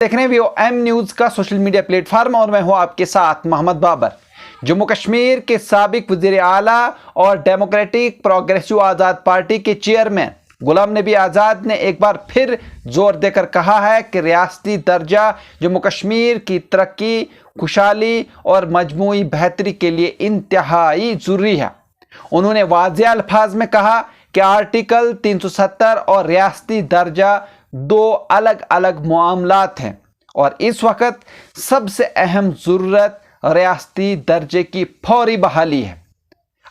देख रहे हैं VOM न्यूज़ का सोशल मीडिया प्लेटफॉर्म और मैं हूं आपके साथ मोहम्मद बाबर। जम्मू कश्मीर के साबिक वज़ीर आला और डेमोक्रेटिक प्रोग्रेसिव आज़ाद पार्टी के चेयरमैन गुलाम नबी आज़ाद ने एक बार फिर जोर देकर कहा है कि रियासती दर्जा जम्मू कश्मीर की तरक्की, खुशहाली और मजमूई बेहतरी के लिए इंतहाई ज़रूरी है। उन्होंने वाज़ेह अल्फाज में कहा कि आर्टिकल 370 और रियासती दर्जा दो अलग अलग मामलात हैं और इस वक्त सबसे अहम ज़रूरत रियासती दर्जे की फौरी बहाली है।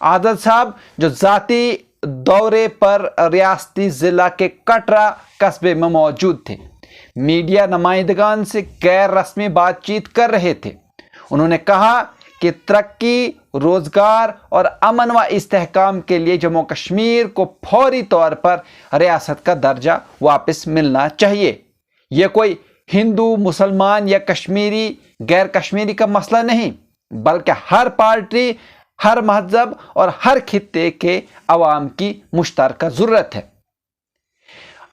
आज़ाद साहब जो ज़ाती दौरे पर रियासती ज़िला के कटरा कस्बे में मौजूद थे, मीडिया नुमाइंदगान से गैर रस्मी बातचीत कर रहे थे। उन्होंने कहा कि तरक्की, रोज़गार और अमन व इस्तेहकाम के लिए जम्मू कश्मीर को फौरी तौर पर रियासत का दर्जा वापस मिलना चाहिए। यह कोई हिंदू, मुसलमान या कश्मीरी गैर कश्मीरी का मसला नहीं, बल्कि हर पार्टी, हर मजहब और हर खित्ते के अवाम की मुश्तरका ज़रूरत है।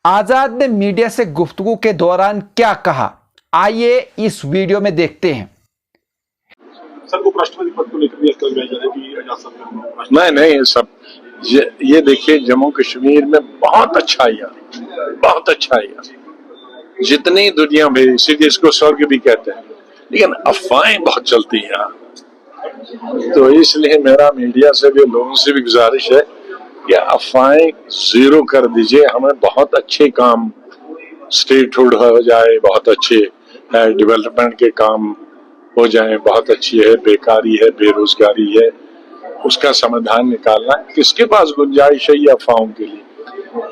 आज़ाद ने मीडिया से गुफ्तगू के दौरान क्या कहा, आइए इस वीडियो में देखते हैं। सर को राष्ट्रपति पद को लेकर भी कल भेजा है कि आजाद नहीं सब ये देखिए, जम्मू कश्मीर में बहुत अच्छा आया, जितनी दुनिया में इसीलिए इसको स्वर्ग भी कहते हैं, लेकिन अफवाहें बहुत चलती हैं यहाँ। तो इसलिए मेरा मीडिया से भी, लोगों से भी गुजारिश है कि अफवाहें जीरो कर दीजिए। हमें बहुत अच्छे काम, स्टेटहुड हो जाए, बहुत अच्छे डेवलपमेंट के काम हो जाए, बहुत अच्छी है, बेकारी है, बेरोजगारी है, उसका समाधान निकालना। किसके पास गुंजाइश है ये अफवाहों के लिए?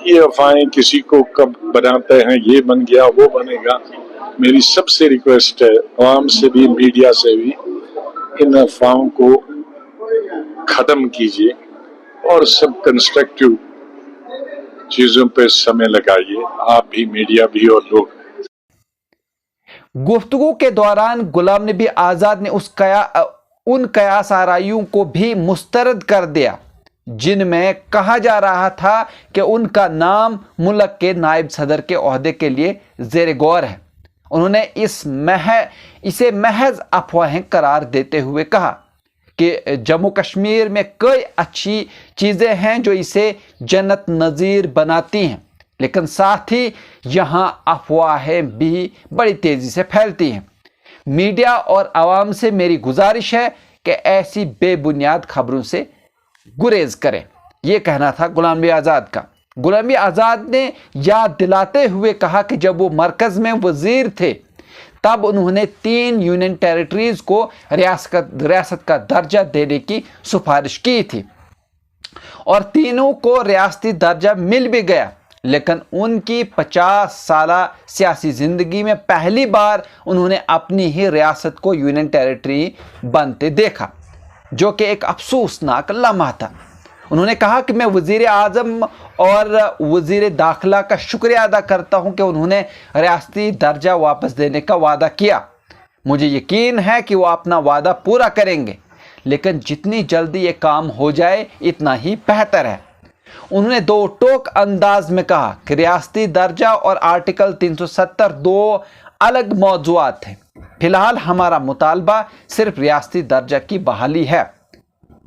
ये अफवाहें किसी को कब बनाते हैं, ये बन गया, वो बनेगा। मेरी सबसे रिक्वेस्ट है, आवाम से भी, मीडिया से भी, इन अफवाहों को खत्म कीजिए और सब कंस्ट्रक्टिव चीजों पे समय लगाइए, आप भी, मीडिया भी और लोग। गुफ्तगू के दौरान गुलाम नबी आज़ाद ने उन कयास आराइयों को भी मुस्तरद कर दिया जिनमें कहा जा रहा था कि उनका नाम मुल्क के नायब सदर के ओहदे के लिए ज़ेर गौर है। उन्होंने इसे महज अफवाहें करार देते हुए कहा कि जम्मू कश्मीर में कई अच्छी चीज़ें हैं जो इसे जन्नत नज़ीर बनाती हैं, लेकिन साथ ही यहाँ अफवाहें भी बड़ी तेज़ी से फैलती हैं। मीडिया और आवाम से मेरी गुजारिश है कि ऐसी बेबुनियाद खबरों से गुरेज करें। ये कहना था गुलाम नबी आज़ाद का। गुलाम नबी आज़ाद ने याद दिलाते हुए कहा कि जब वो मरकज़ में वज़ीर थे तब उन्होंने 3 यूनियन टेरिटरीज़ को रियासत का दर्जा देने की सिफारिश की थी और तीनों को रियासती दर्जा मिल भी गया, लेकिन उनकी 50 साला सियासी ज़िंदगी में पहली बार उन्होंने अपनी ही रियासत को यूनियन टेरिटरी बनते देखा, जो कि एक अफसोसनाक लम्हा था। उन्होंने कहा कि मैं वज़ीर आज़म और वज़ीर दाखिला का शुक्रिया अदा करता हूं कि उन्होंने रियासती दर्जा वापस देने का वादा किया। मुझे यकीन है कि वो अपना वादा पूरा करेंगे, लेकिन जितनी जल्दी ये काम हो जाए इतना ही बेहतर है। उन्होंने दो टोक अंदाज में कहा कि रियासती दर्जा और आर्टिकल 370 दो अलग मौज़ूआत हैं। फिलहाल हमारा मुतालबा सिर्फ रियासती दर्जा की बहाली है।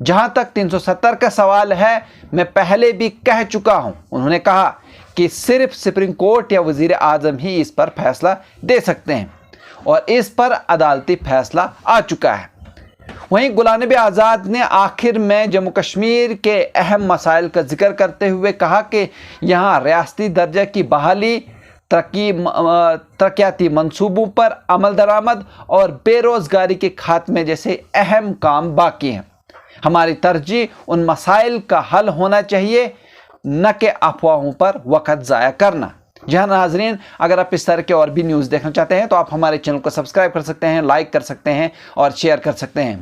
जहां तक 370 का सवाल है, मैं पहले भी कह चुका हूं। उन्होंने कहा कि सिर्फ सुप्रीम कोर्ट या वज़ीर आज़म ही इस पर फैसला दे सकते हैं और इस पर अदालती फैसला आ चुका है। वहीं गुलाम नबी आज़ाद ने आखिर में जम्मू कश्मीर के अहम मसाइल का जिक्र करते हुए कहा कि यहाँ रियासती दर्जा की बहाली, तरक्याती मंसूबों पर अमल दरामद और बेरोज़गारी के खात्मे जैसे अहम काम बाकी हैं। हमारी तरजीह उन मसाइल का हल होना चाहिए, न कि अफवाहों पर वक़्त ज़ाया करना। जहाँ नाजरीन, अगर आप इस तरह के और भी न्यूज़ देखना चाहते हैं तो आप हमारे चैनल को सब्सक्राइब कर सकते हैं, लाइक कर सकते हैं और शेयर कर सकते हैं।